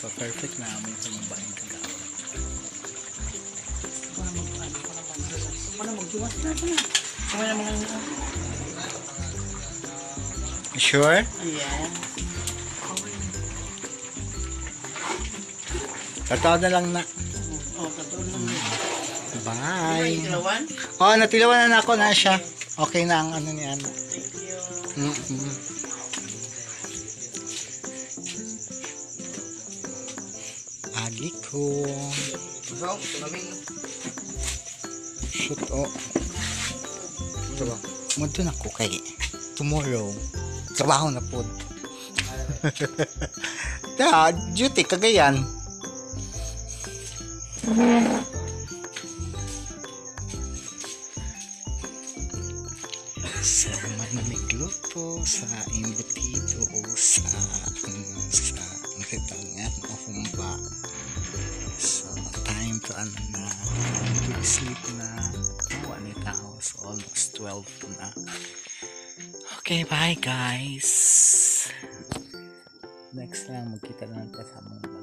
So perfect na aming pambahin ka daw. Para magduwas na ito na. Kung wala mga Sure? ayan. Tataw na lang na. Katulad lang. Bye. Tilawan? Natilawan na ako na siya. Okay na ang ano ni Ana. Thank you. Agi ko. Shoot Mudto na ko kay tomorrow. Trabaho na po. Duty Cagayan. So, manamigluto sa imbutido o sa nagtatangan o humba. So, time to to sleep na. Ni tao. So, almost 12 na. Okay, bye guys. Next lang, magkita na tayo sa mga